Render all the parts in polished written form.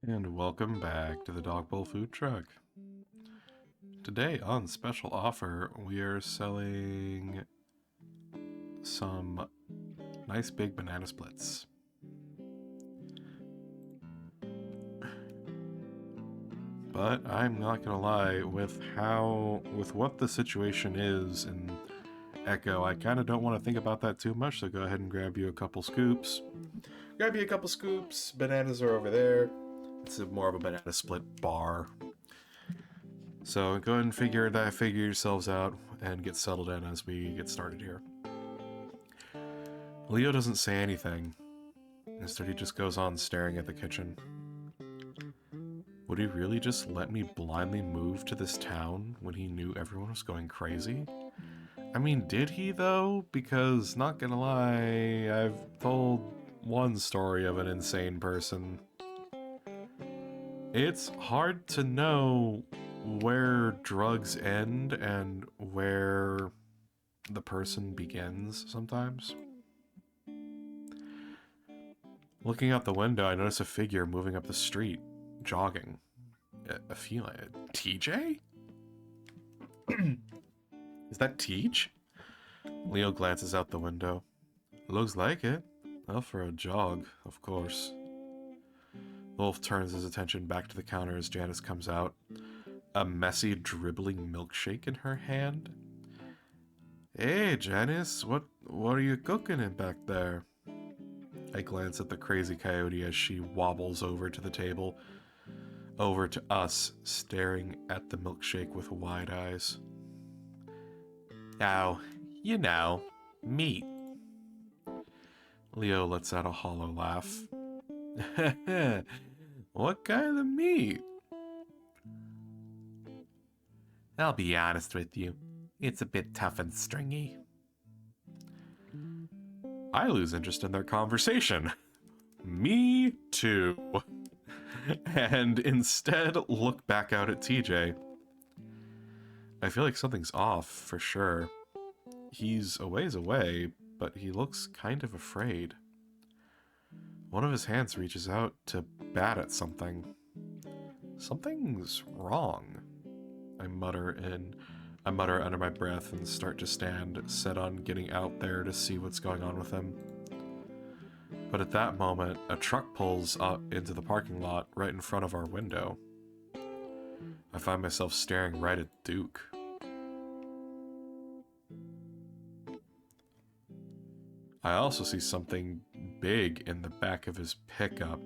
And welcome back to the Dog Bowl Food Truck. Today on special offer, we are selling some nice big banana splits. But I'm not gonna lie, with what the situation is in Echo, I kind of don't want to think about that too much, so go ahead and grab you a couple scoops. Grab you a couple scoops, bananas are over there. It's more of a banana split bar. So go ahead and figure yourselves out and get settled in as we get started here. Leo doesn't say anything. Instead, he just goes on staring at the kitchen. Would he really just let me blindly move to this town when he knew everyone was going crazy? I mean, did he though? Because, not gonna lie, I've told one story of an insane person. It's hard to know where drugs end and where the person begins sometimes. Looking out the window, I notice a figure moving up the street, jogging. A feline. TJ? Is that Teach? Leo glances out the window. Looks like it. Well, for a jog, of course. Wolf turns his attention back to the counter as Janice comes out, a messy, dribbling milkshake in her hand. Hey, Janice, what are you cooking in back there? I glance at the crazy coyote as she wobbles over to the table, over to us, staring at the milkshake with wide eyes. Oh, you know, meat. Leo lets out a hollow laugh. What kind of meat? I'll be honest with you, it's a bit tough and stringy. I lose interest in their conversation. Me too. And instead look back out at TJ. I feel like something's off, for sure. He's a ways away, but he looks kind of afraid. One of his hands reaches out to bat at something. Something's wrong. I mutter under my breath and start to stand, set on getting out there to see what's going on with him. But at that moment, a truck pulls up into the parking lot right in front of our window. I find myself staring right at Duke. I also see something big in the back of his pickup,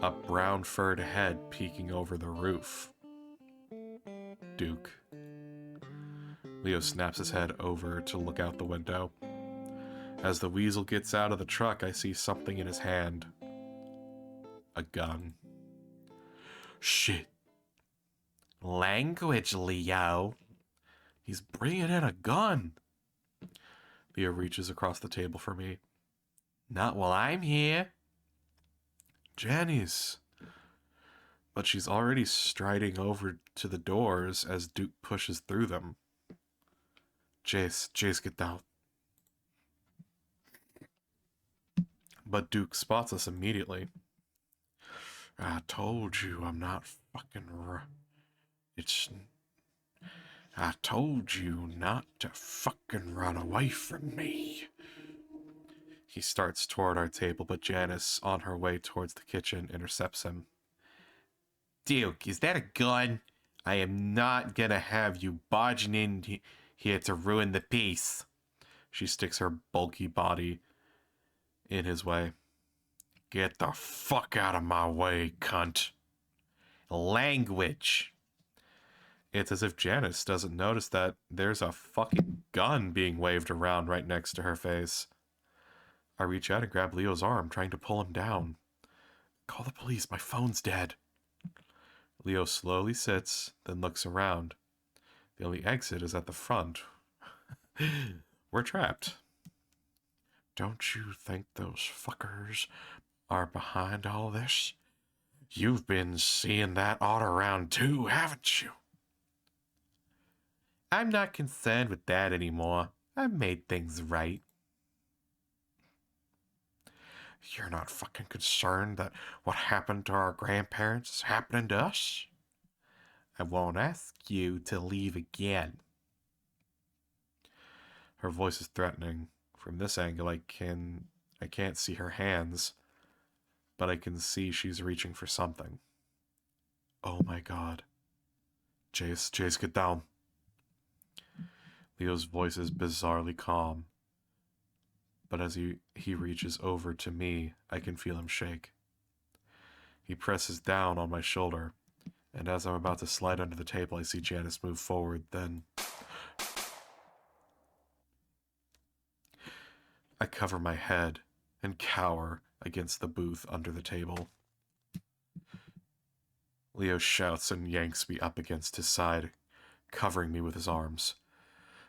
a brown furred head peeking over the roof. Duke. Leo snaps his head over to look out the window. As the weasel gets out of the truck, I see something in his hand. A gun. Shit. Language, Leo. He's bringing in a gun. Leo reaches across the table for me. Not while I'm here. Janice. But she's already striding over to the doors as Duke pushes through them. Jace, get down. But Duke spots us immediately. I told you I'm not fucking I told you not to fucking run away from me. He starts toward our table, but Janice, on her way towards the kitchen, intercepts him. Duke, is that a gun? I am not gonna have you barging in here to ruin the peace. She sticks her bulky body in his way. Get the fuck out of my way, cunt. Language. It's as if Janice doesn't notice that there's a fucking gun being waved around right next to her face. I reach out and grab Leo's arm, trying to pull him down. Call the police, my phone's dead. Leo slowly sits, then looks around. The only exit is at the front. We're trapped. Don't you think those fuckers are behind all this? You've been seeing that odd around too, haven't you? I'm not concerned with that anymore. I've made things right. You're not fucking concerned that what happened to our grandparents is happening to us? I won't ask you to leave again. Her voice is threatening. From this angle, I can't see her hands, but I can see she's reaching for something. Oh my god. Jace, get down. Leo's voice is bizarrely calm, but as he reaches over to me, I can feel him shake. He presses down on my shoulder, and as I'm about to slide under the table, I see Janice move forward, then I cover my head and cower against the booth under the table. Leo shouts and yanks me up against his side, covering me with his arms.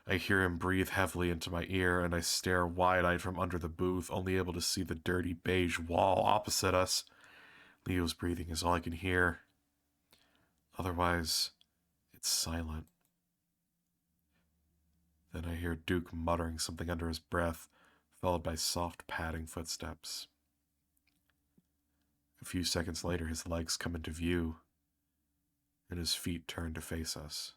I hear him breathe heavily into my ear, and I stare wide-eyed from under the booth, only able to see the dirty beige wall opposite us. Leo's breathing is all I can hear. Otherwise, it's silent. Then I hear Duke muttering something under his breath, followed by soft padding footsteps. A few seconds later, his legs come into view, and his feet turn to face us.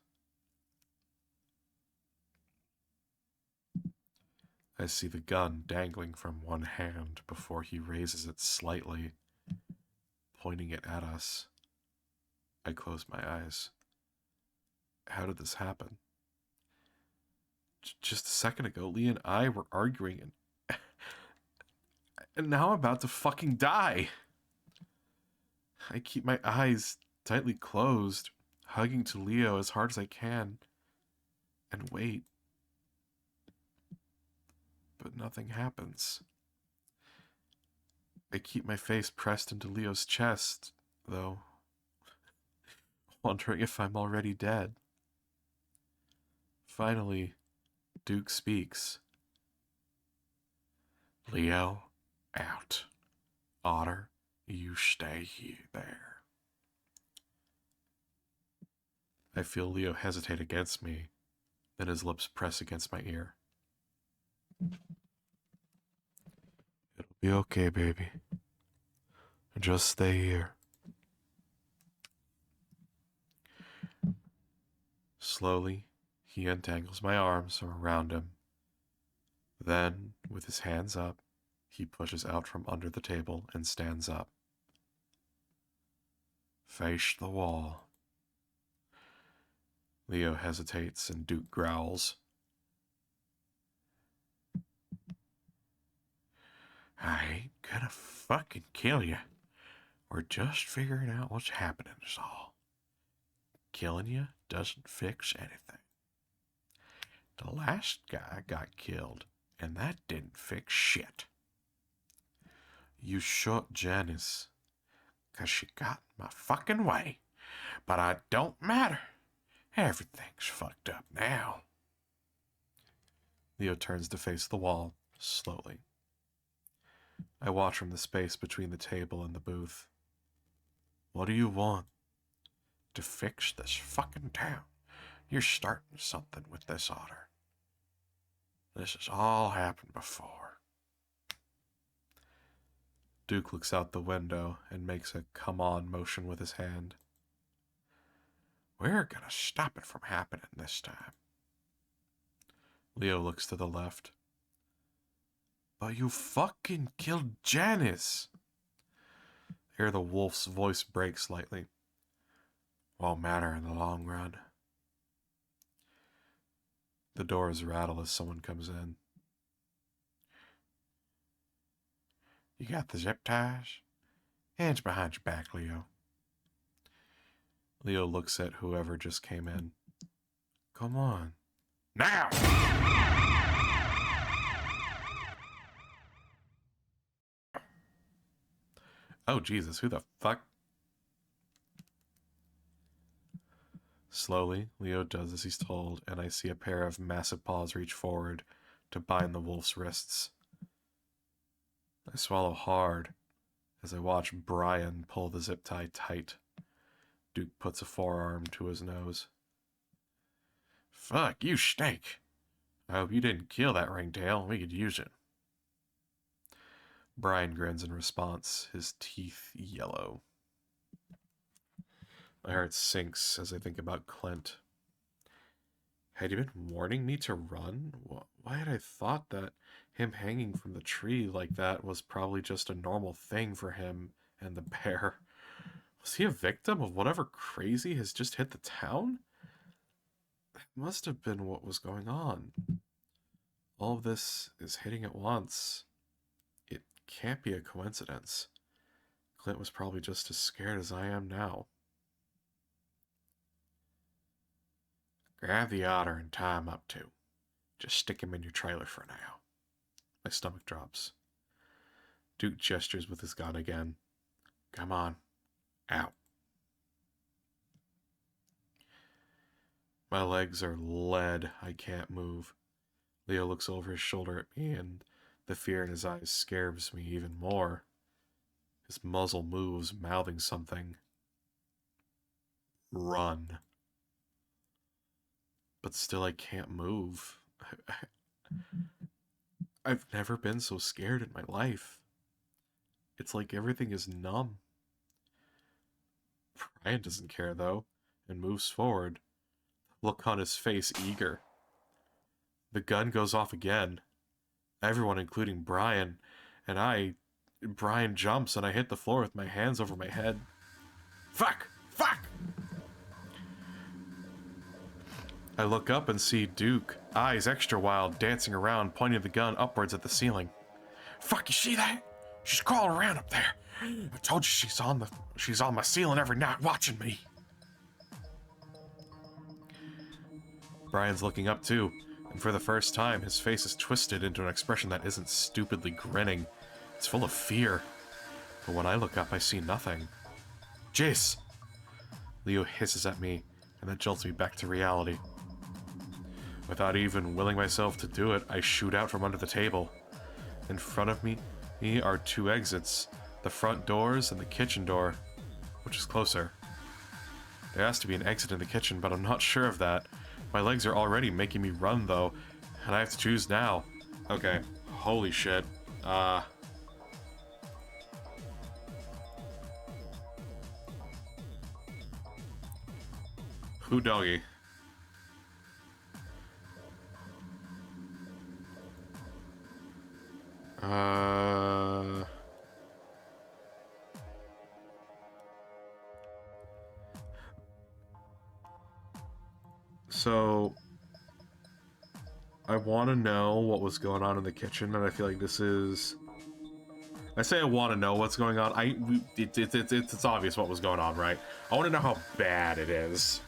I see the gun dangling from one hand before he raises it slightly, pointing it at us. I close my eyes. How did this happen? Just a second ago, Lee and I were arguing, and now I'm about to fucking die. I keep my eyes tightly closed, hugging to Leo as hard as I can, and wait. But nothing happens. I keep my face pressed into Leo's chest, though, wondering if I'm already dead. Finally, Duke speaks. Leo, out. Otter, you stay there. I feel Leo hesitate against me, then his lips press against my ear. It'll be okay, baby. Just stay here. Slowly, he untangles my arms from around him. Then, with his hands up, he pushes out from under the table and stands up. Face the wall. Leo hesitates and Duke growls. I ain't gonna fucking kill you. We're just figuring out what's happening is all. Killing you doesn't fix anything. The last guy got killed, and that didn't fix shit. You shot Janice, 'cause she got in my fucking way. But I don't matter. Everything's fucked up now. Leo turns to face the wall, slowly. I watch from the space between the table and the booth. What do you want? To fix this fucking town. You're starting something with this otter. This has all happened before. Duke looks out the window and makes a come-on motion with his hand. We're gonna stop it from happening this time. Leo looks to the left. But you fucking killed Janice. Here the wolf's voice breaks slightly. Won't matter in the long run. The doors rattle as someone comes in. You got the zip ties? Hands behind your back, Leo. Leo looks at whoever just came in. Come on. Now! Oh, Jesus, who the fuck? Slowly, Leo does as he's told, and I see a pair of massive paws reach forward to bind the wolf's wrists. I swallow hard as I watch Brian pull the zip tie tight. Duke puts a forearm to his nose. Fuck, you stink. I hope you didn't kill that ringtail. We could use it. Brian grins in response, his teeth yellow. My heart sinks as I think about Clint. Had he been warning me to run? Why had I thought that him hanging from the tree like that was probably just a normal thing for him and the bear? Was he a victim of whatever crazy has just hit the town? That must have been what was going on. All of this is hitting at once. It can't be a coincidence. Clint was probably just as scared as I am now. Grab the otter and tie him up too. Just stick him in your trailer for now. My stomach drops. Duke gestures with his gun again. Come on. Out. My legs are lead. I can't move. Leo looks over his shoulder at me, and the fear in his eyes scares me even more. His muzzle moves, mouthing something. Run. But still I can't move. I've never been so scared in my life. It's like everything is numb. Brian doesn't care, though, and moves forward. Look on his face eager. The gun goes off again. Everyone, including Brian, and Brian jumps and I hit the floor with my hands over my head. Fuck! Fuck! I look up and see Duke, eyes extra wild, dancing around, pointing the gun upwards at the ceiling. Fuck, you see that? She's crawling around up there. I told you she's on my ceiling every night watching me. Brian's looking up too, and for the first time, his face is twisted into an expression that isn't stupidly grinning. It's full of fear. But when I look up, I see nothing. Jace! Leo hisses at me, and that jolts me back to reality. Without even willing myself to do it, I shoot out from under the table. In front of me are two exits, the front doors and the kitchen door, which is closer. There has to be an exit in the kitchen, but I'm not sure of that. My legs are already making me run, though, and I have to choose now. Okay, holy shit. Who doggy? So I want to know what was going on in the kitchen, and I feel like this is... I say I want to know what's going on. It's obvious what was going on, right? I want to know how bad it is.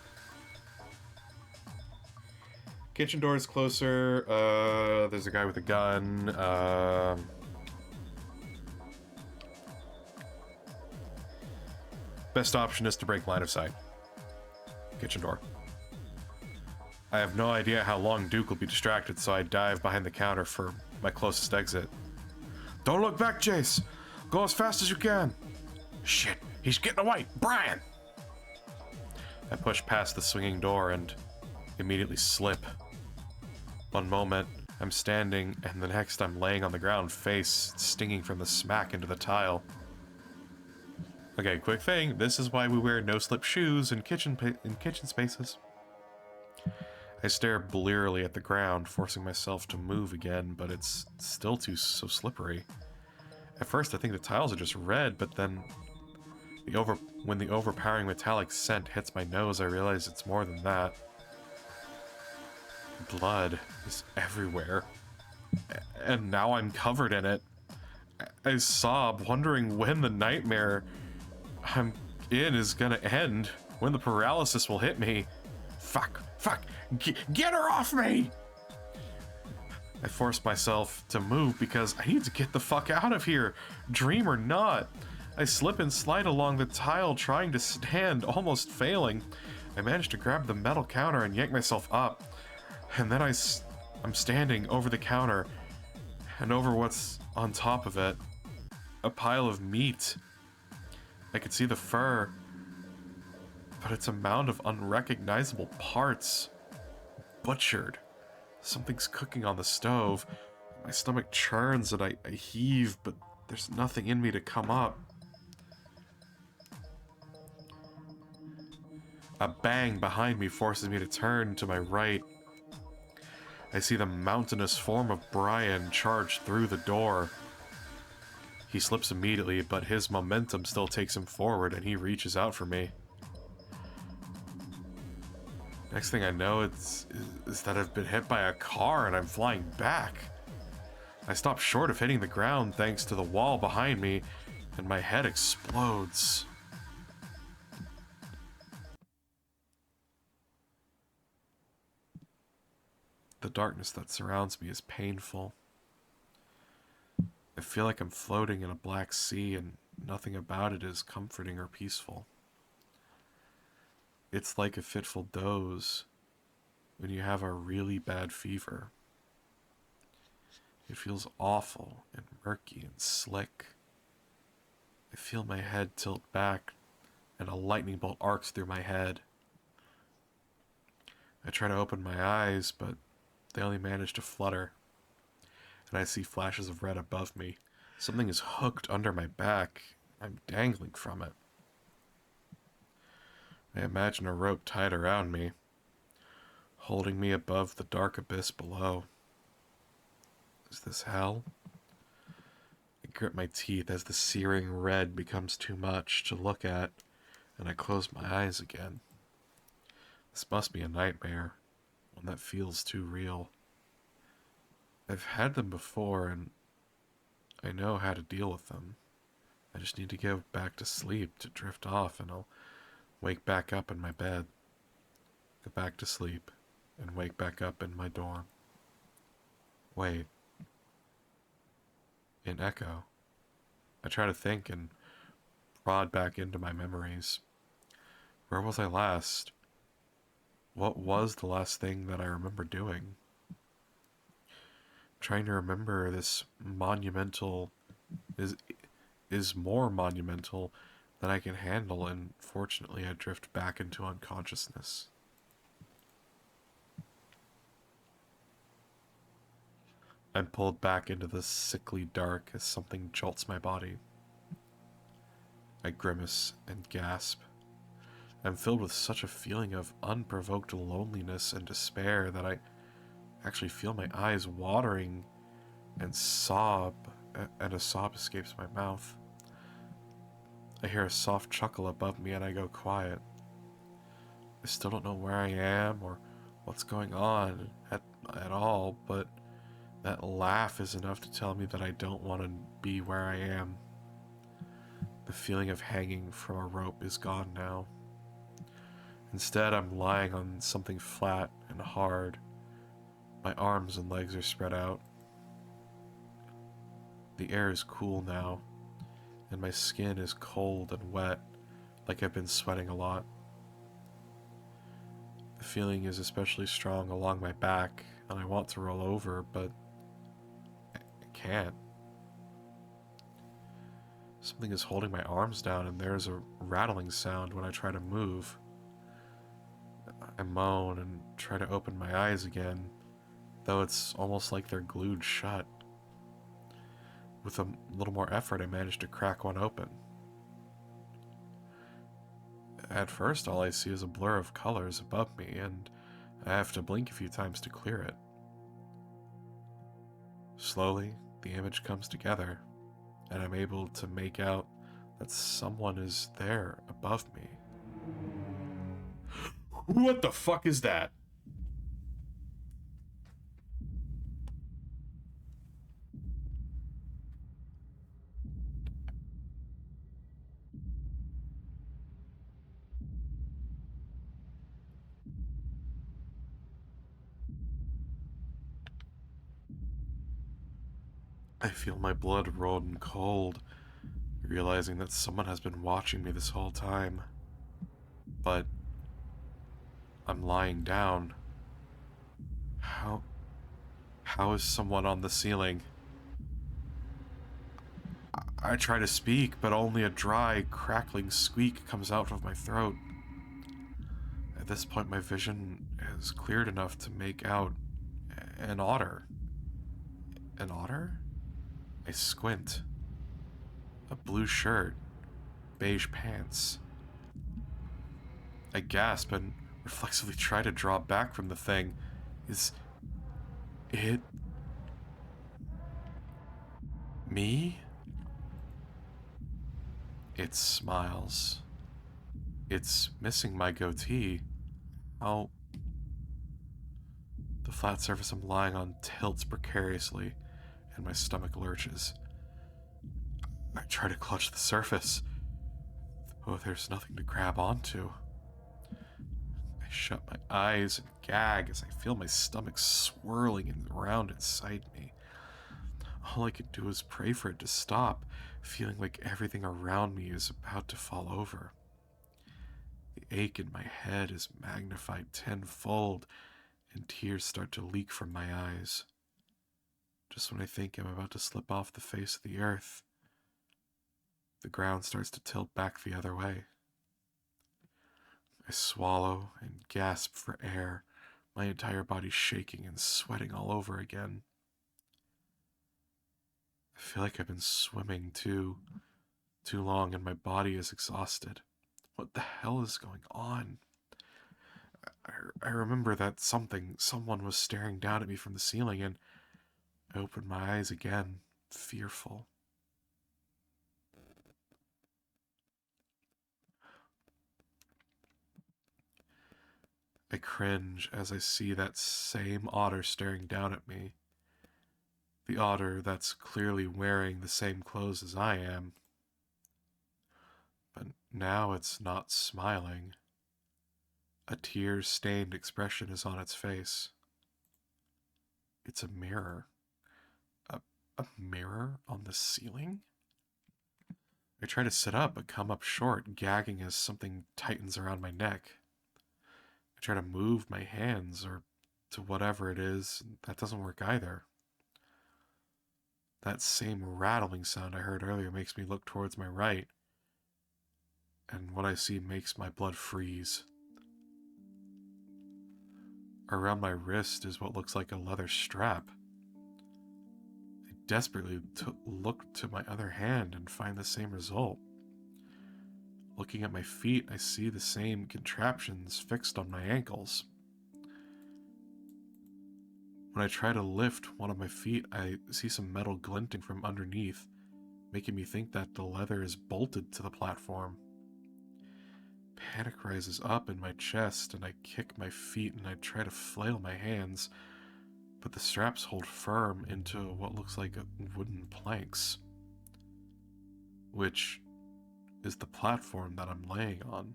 Kitchen door is closer. There's a guy with a gun. Best option is to break line of sight. Kitchen door. I have no idea how long Duke will be distracted, so I dive behind the counter for my closest exit. Don't look back, Jace! Go as fast as you can! Shit, he's getting away! Brian! I push past the swinging door and immediately slip. One moment, I'm standing, and the next I'm laying on the ground, face stinging from the smack into the tile. Okay, quick thing, this is why we wear no-slip shoes in kitchen spaces. I stare blearily at the ground, forcing myself to move again, but it's still so slippery. At first I think the tiles are just red, but then when the overpowering metallic scent hits my nose, I realize it's more than that. Blood is everywhere, and now I'm covered in it. I sob, wondering when the nightmare I'm in is gonna end, when the paralysis will hit me. Fuck! Get her off me! I force myself to move because I need to get the fuck out of here, dream or not. I slip and slide along the tile, trying to stand, almost failing. I manage to grab the metal counter and yank myself up. And then I'm standing over the counter, and over what's on top of it, a pile of meat. I could see the fur, but it's a mound of unrecognizable parts. Butchered. Something's cooking on the stove. My stomach churns and I heave, but There's nothing in me to come up. A bang behind me forces me to turn to my right. I see the mountainous form of Brian charge through the door. He slips immediately, but his momentum still takes him forward, and he reaches out for me. Next thing I know, is that I've been hit by a car and I'm flying back. I stop short of hitting the ground thanks to the wall behind me, and my head explodes. The darkness that surrounds me is painful. I feel like I'm floating in a black sea, and nothing about it is comforting or peaceful. It's like a fitful doze when you have a really bad fever. It feels awful and murky and slick. I feel my head tilt back, and a lightning bolt arcs through my head. I try to open my eyes, but they only manage to flutter, and I see flashes of red above me. Something is hooked under my back. I'm dangling from it. I imagine a rope tied around me, holding me above the dark abyss below. Is this hell? I grit my teeth as the searing red becomes too much to look at, and I close my eyes again. This must be a nightmare, one that feels too real. I've had them before, and I know how to deal with them. I just need to go back to sleep, to drift off, and I'll wake back up in my bed. Go back to sleep, and wake back up in my dorm. Wait. An echo. I try to think and prod back into my memories. Where was I last? What was the last thing that I remember doing? Trying to remember this monumental is more monumental than I can handle, and fortunately I drift back into unconsciousness. I'm pulled back into the sickly dark as something jolts my body. I grimace and gasp. I'm filled with such a feeling of unprovoked loneliness and despair that I actually feel my eyes watering and sob, and a sob escapes my mouth. I hear a soft chuckle above me and I go quiet. I still don't know where I am or what's going on at all, but that laugh is enough to tell me that I don't want to be where I am. The feeling of hanging from a rope is gone now. Instead, I'm lying on something flat and hard. My arms and legs are spread out. The air is cool now, and my skin is cold and wet, like I've been sweating a lot. The feeling is especially strong along my back, and I want to roll over, but I can't. Something is holding my arms down, and there's a rattling sound when I try to move. I moan and try to open my eyes again, though it's almost like they're glued shut. With a little more effort, I manage to crack one open. At first, all I see is a blur of colors above me, and I have to blink a few times to clear it. Slowly, the image comes together, and I'm able to make out that someone is there above me. What the fuck is that? I feel my blood run cold, realizing that someone has been watching me this whole time. But I'm lying down. How is someone on the ceiling? I try to speak, but only a dry, crackling squeak comes out of my throat. At this point, my vision has cleared enough to make out an otter. An otter? I squint. A blue shirt, beige pants. I gasp and reflexively try to draw back from the thing. Is it me? It smiles. It's missing my goatee. Oh. The flat surface I'm lying on tilts precariously, and my stomach lurches. I try to clutch the surface. Oh, there's nothing to grab onto. I shut my eyes and gag as I feel my stomach swirling around inside me. All I could do is pray for it to stop, feeling like everything around me is about to fall over. The ache in my head is magnified tenfold, and tears start to leak from my eyes. Just when I think I'm about to slip off the face of the earth, the ground starts to tilt back the other way. I swallow and gasp for air, my entire body shaking and sweating all over again. I feel like I've been swimming too long and my body is exhausted. What the hell is going on? I remember that someone was staring down at me from the ceiling, and I opened my eyes again, fearful. I cringe as I see that same otter staring down at me. The otter that's clearly wearing the same clothes as I am. But now it's not smiling. A tear-stained expression is on its face. It's a mirror. A mirror on the ceiling? I try to sit up, but come up short, gagging as something tightens around my neck. I try to move my hands or to whatever it is. That doesn't work either. That same rattling sound I heard earlier makes me look towards my right, and what I see makes my blood freeze. Around my wrist is what looks like a leather strap. I desperately look to my other hand and find the same result. Looking at my feet, I see the same contraptions fixed on my ankles. When I try to lift one of my feet, I see some metal glinting from underneath, making me think that the leather is bolted to the platform. Panic rises up in my chest, and I kick my feet and I try to flail my hands, but the straps hold firm into what looks like wooden planks, which is the platform that I'm laying on.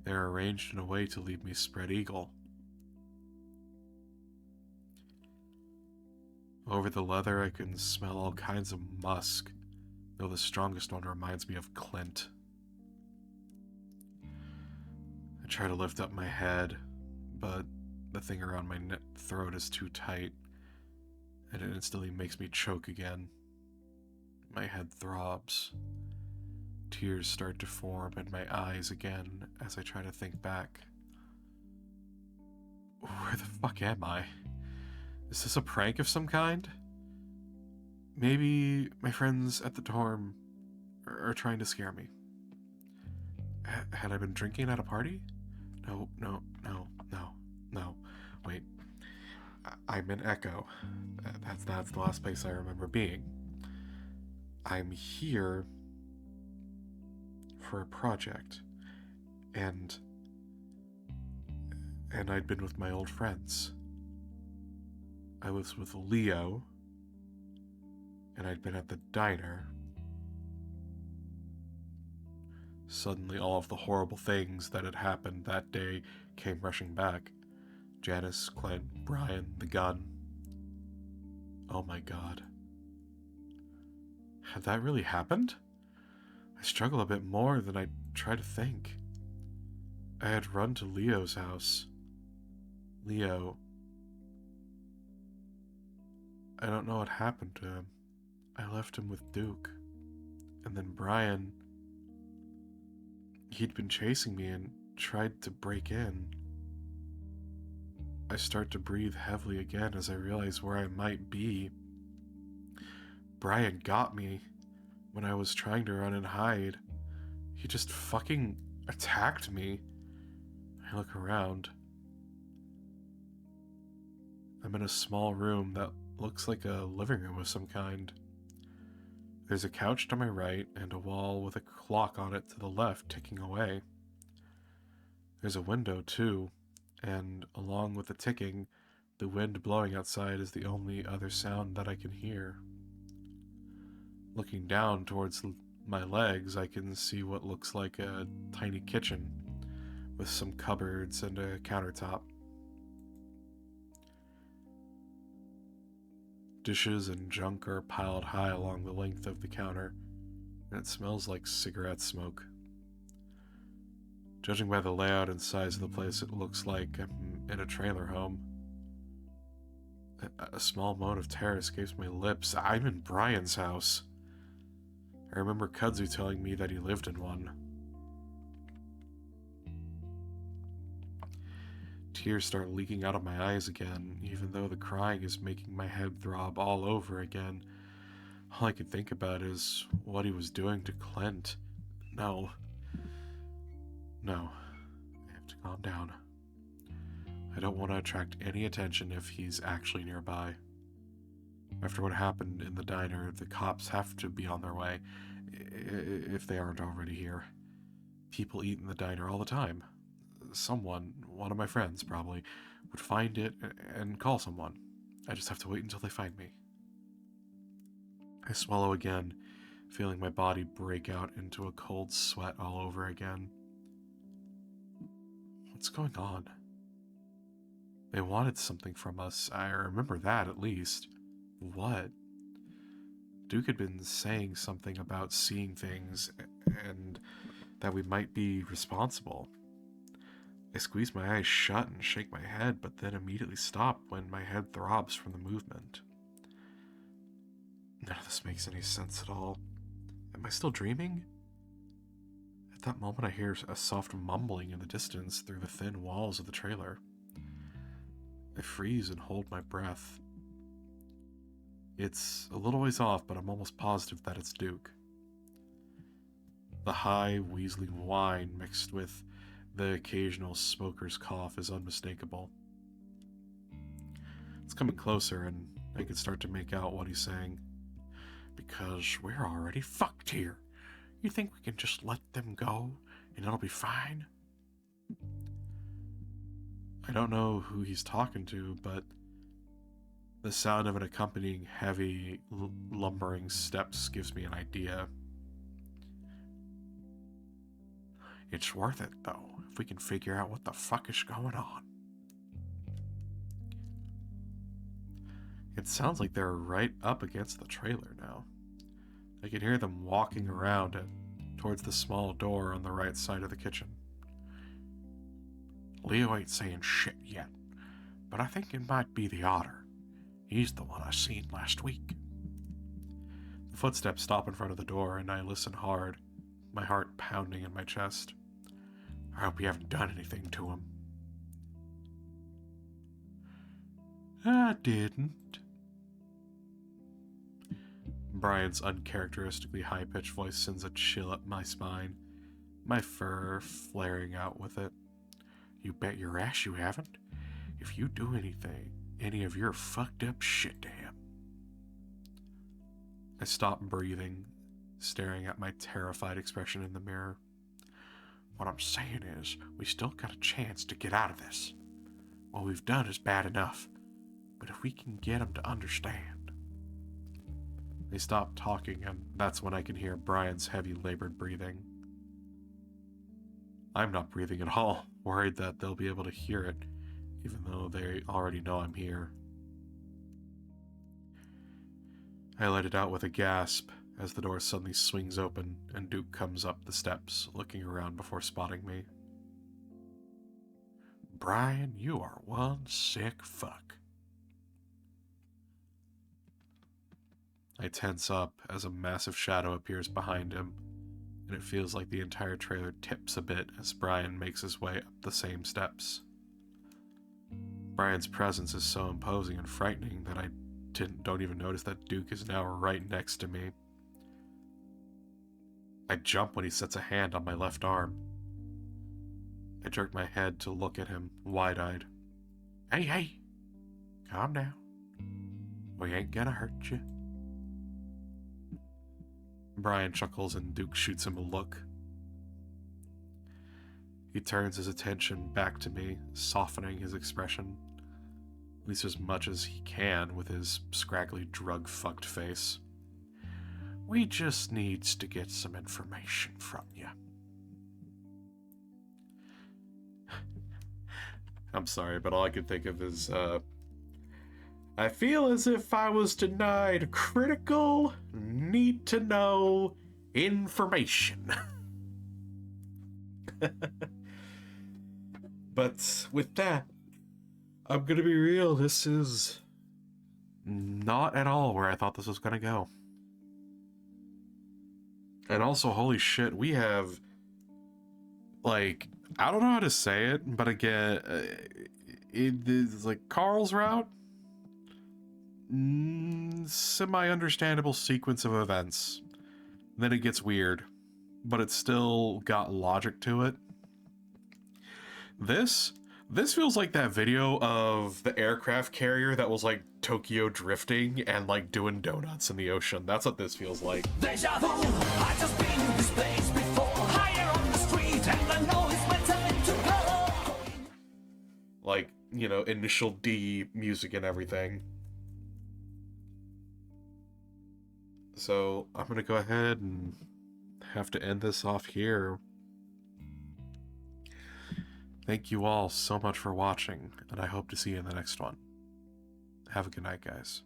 They're arranged in a way to leave me spread eagle. Over the leather, I can smell all kinds of musk, though the strongest one reminds me of Clint. I try to lift up my head, but the thing around my throat is too tight, and it instantly makes me choke again. My head throbs. Tears start to form in my eyes again as I try to think back. Where the fuck am I? Is this a prank of some kind? Maybe my friends at the dorm are trying to scare me. Had I been drinking at a party? No. Wait. I'm in Echo. That's the last place I remember being. I'm here for a project, and I'd been with my old friends. I was with Leo, and I'd been at the diner. Suddenly, all of the horrible things that had happened that day came rushing back. Janice, Clint, Brian, the gun. Oh my god. Had that really happened? I struggle a bit more than I try to think. I had run to Leo's house. Leo. I don't know what happened to him. I left him with Duke. And then Brian. He'd been chasing me and tried to break in. I start to breathe heavily again as I realize where I might be. Brian got me when I was trying to run and hide. He just fucking attacked me. I look around. I'm in a small room that looks like a living room of some kind. There's a couch to my right and a wall with a clock on it to the left ticking away. There's a window too, and along with the ticking, the wind blowing outside is the only other sound that I can hear. Looking down towards my legs, I can see what looks like a tiny kitchen with some cupboards and a countertop. Dishes and junk are piled high along the length of the counter, and it smells like cigarette smoke. Judging by the layout and size of the place, it looks like I'm in a trailer home. A small moan of terror escapes my lips. I'm in Brian's house. I remember Kudzu telling me that he lived in one. Tears start leaking out of my eyes again, even though the crying is making my head throb all over again. All I can think about is what he was doing to Clint. No. I have to calm down. I don't want to attract any attention if he's actually nearby. After what happened in the diner, the cops have to be on their way, if they aren't already here. People eat in the diner all the time. Someone, one of my friends probably, would find it and call someone. I just have to wait until they find me. I swallow again, feeling my body break out into a cold sweat all over again. What's going on? They wanted something from us. I remember that, at least. What? Duke had been saying something about seeing things, and that we might be responsible. I squeeze my eyes shut and shake my head, but then immediately stop when my head throbs from the movement. None of this makes any sense at all. Am I still dreaming? At that moment, I hear a soft mumbling in the distance through the thin walls of the trailer. I freeze and hold my breath. It's a little ways off, but I'm almost positive that it's Duke. The high, wheezing whine mixed with the occasional smoker's cough is unmistakable. It's coming closer, and I can start to make out what he's saying. Because we're already fucked here. You think we can just let them go, and it'll be fine? I don't know who he's talking to, but the sound of an accompanying heavy, lumbering steps gives me an idea. It's worth it, though, if we can figure out what the fuck is going on. It sounds like they're right up against the trailer now. I can hear them walking around it, towards the small door on the right side of the kitchen. Leo ain't saying shit yet, but I think it might be the otter. He's the one I seen last week. The footsteps stop in front of the door, and I listen hard, my heart pounding in my chest. I hope you haven't done anything to him. I didn't. Brian's uncharacteristically high-pitched voice sends a chill up my spine, my fur flaring out with it. You bet your ass you haven't. If you do anything, any of your fucked up shit to him. I stop breathing, staring at my terrified expression in the mirror. What I'm saying is, we still got a chance to get out of this. What we've done is bad enough, but if we can get him to understand. They stop talking, and that's when I can hear Brian's heavy, labored breathing. I'm not breathing at all, worried that they'll be able to hear it, even though they already know I'm here. I let it out with a gasp as the door suddenly swings open and Duke comes up the steps, looking around before spotting me. Brian, you are one sick fuck. I tense up as a massive shadow appears behind him, and it feels like the entire trailer tips a bit as Brian makes his way up the same steps. Brian's presence is so imposing and frightening that I don't even notice that Duke is now right next to me. I jump when he sets a hand on my left arm. I jerk my head to look at him, wide-eyed. Hey, calm down. We ain't gonna hurt you. Brian chuckles and Duke shoots him a look. He turns his attention back to me, softening his expression, at least as much as he can with his scraggly drug-fucked face. We just needs to get some information from you. I'm sorry, but all I could think of is, I feel as if I was denied critical, need-to-know information. But with that, I'm gonna be real, this is not at all where I thought this was gonna go. And also, holy shit, we have, like, I don't know how to say it, but again, it is like Carl's route. Semi-understandable sequence of events. Then it gets weird, but it's still got logic to it. This feels like that video of the aircraft carrier that was like Tokyo drifting and like doing donuts in the ocean. That's what this feels like. Deja vu, I just been in this place before. Higher on the street and I know it's my time to go. Like, you know, Initial D music and everything. So I'm gonna go ahead and have to end this off here. Thank you all so much for watching, and I hope to see you in the next one. Have a good night, guys.